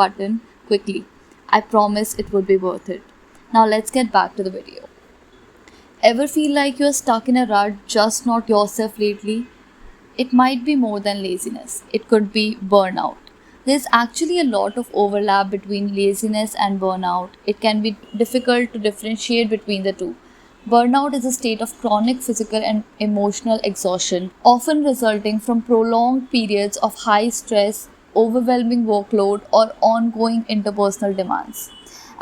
button quickly. I promise it would be worth it. Now let's get back to the video. Ever feel like you're stuck in a rut, just not yourself lately? It might be more than laziness, it could be burnout. There's actually a lot of overlap between laziness and burnout. It can be difficult to differentiate between the two. Burnout is a state of chronic physical and emotional exhaustion, often resulting from prolonged periods of high stress, overwhelming workload, or ongoing interpersonal demands.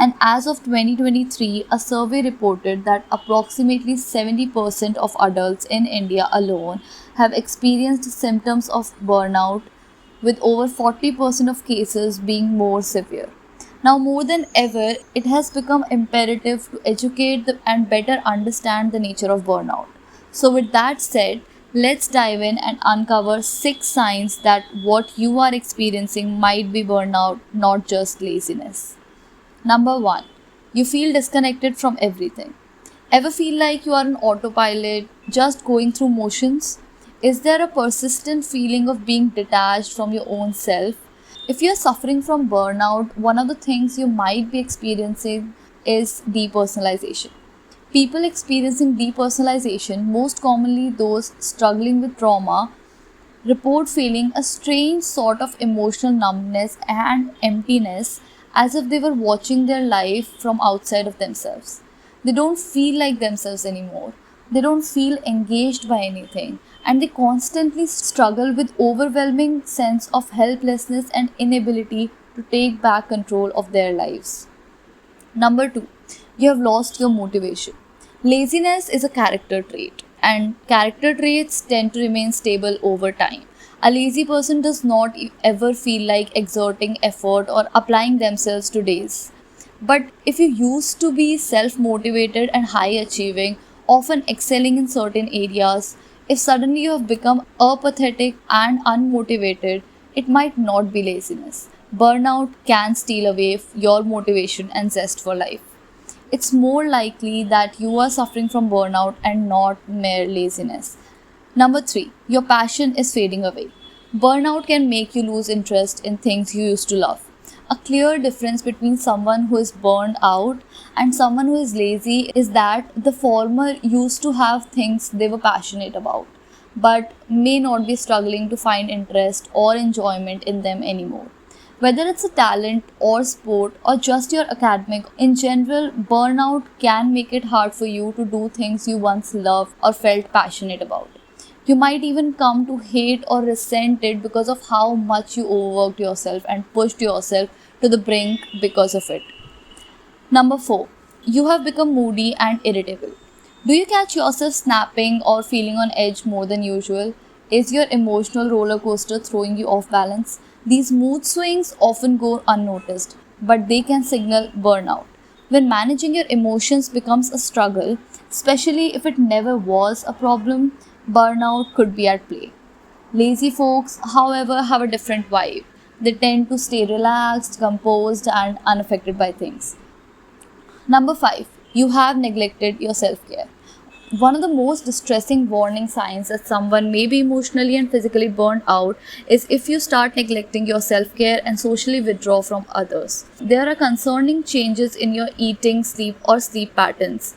And as of 2023, a survey reported that approximately 70% of adults in India alone have experienced symptoms of burnout, with over 40% of cases being more severe. Now, more than ever, it has become imperative to and better understand the nature of burnout. So, with that said, let's dive in and uncover 6 signs that what you are experiencing might be burnout, not just laziness. Number 1, you feel disconnected from everything. Ever feel like you are on autopilot, just going through motions? Is there a persistent feeling of being detached from your own self? If you're suffering from burnout, one of the things you might be experiencing is depersonalization. People experiencing depersonalization, most commonly those struggling with trauma, report feeling a strange sort of emotional numbness and emptiness, as if they were watching their life from outside of themselves. They don't feel like themselves anymore. They don't feel engaged by anything, and they constantly struggle with overwhelming sense of helplessness and inability to take back control of their lives. Number 2, you have lost your motivation. Laziness is a character trait, and character traits tend to remain stable over time. A lazy person does not ever feel like exerting effort or applying themselves to days. But if you used to be self motivated and high achieving, often excelling in certain areas, if suddenly you have become apathetic and unmotivated, it might not be laziness. Burnout can steal away your motivation and zest for life. It's more likely that you are suffering from burnout and not mere laziness. Number 3, your passion is fading away. Burnout can make you lose interest in things you used to love. A clear difference between someone who is burned out and someone who is lazy is that the former used to have things they were passionate about, but may not be struggling to find interest or enjoyment in them anymore. Whether it's a talent or sport or just your academic, in general, burnout can make it hard for you to do things you once loved or felt passionate about. You might even come to hate or resent it because of how much you overworked yourself and pushed yourself to the brink because of it. Number 4, you have become moody and irritable. Do you catch yourself snapping or feeling on edge more than usual? Is your emotional roller coaster throwing you off balance? These mood swings often go unnoticed, but they can signal burnout. When managing your emotions becomes a struggle, especially if it never was a problem, burnout could be at play. Lazy folks, however, have a different vibe. They tend to stay relaxed, composed, and unaffected by things. Number 5, you have neglected your self care. One of the most distressing warning signs that someone may be emotionally and physically burnt out is if you start neglecting your self care and socially withdraw from others. There are concerning changes in your eating, sleep, or sleep patterns.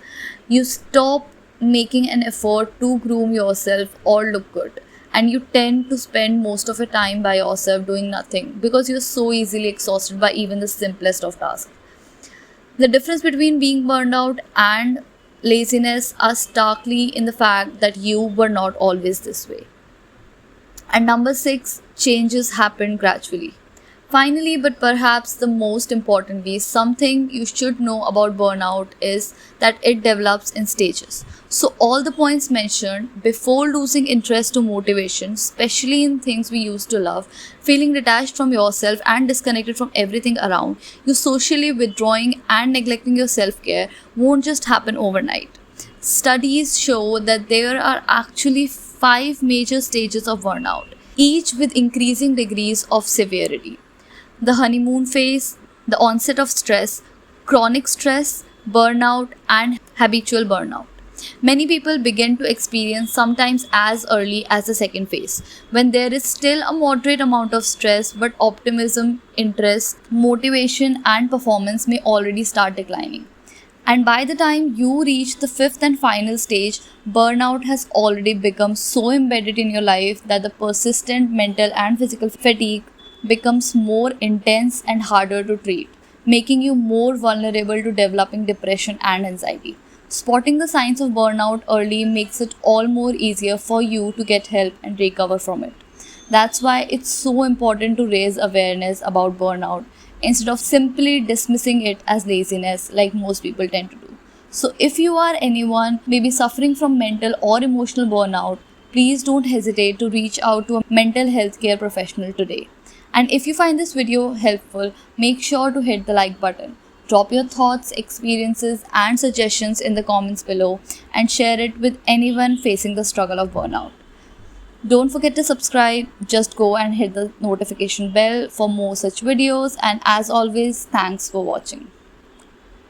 You stop making an effort to groom yourself or look good, and you tend to spend most of your time by yourself doing nothing because you're so easily exhausted by even the simplest of tasks. The difference between being burned out and laziness are starkly in the fact that you were not always this way. And number 6, changes happen gradually. Finally, but perhaps the most importantly, something you should know about burnout is that it develops in stages. So, all the points mentioned before losing interest to motivation, especially in things we used to love, feeling detached from yourself and disconnected from everything around, you socially withdrawing and neglecting your self care won't just happen overnight. Studies show that there are actually 5 major stages of burnout, each with increasing degrees of severity: the honeymoon phase, the onset of stress, chronic stress, burnout, and habitual burnout. Many people begin to experience sometimes as early as the second phase, when there is still a moderate amount of stress, but optimism, interest, motivation, and performance may already start declining. And by the time you reach the fifth and final stage, burnout has already become so embedded in your life that the persistent mental and physical fatigue becomes more intense and harder to treat, making you more vulnerable to developing depression and anxiety. Spotting the signs of burnout early makes it all more easier for you to get help and recover from it. That's why it's so important to raise awareness about burnout instead of simply dismissing it as laziness like most people tend to do. So, if you are anyone maybe suffering from mental or emotional burnout, please don't hesitate to reach out to a mental health care professional today. And if you find this video helpful, make sure to hit the like button. Drop your thoughts, experiences, and suggestions in the comments below and share it with anyone facing the struggle of burnout. Don't forget to subscribe, just go and hit the notification bell for more such videos, and as always, thanks for watching.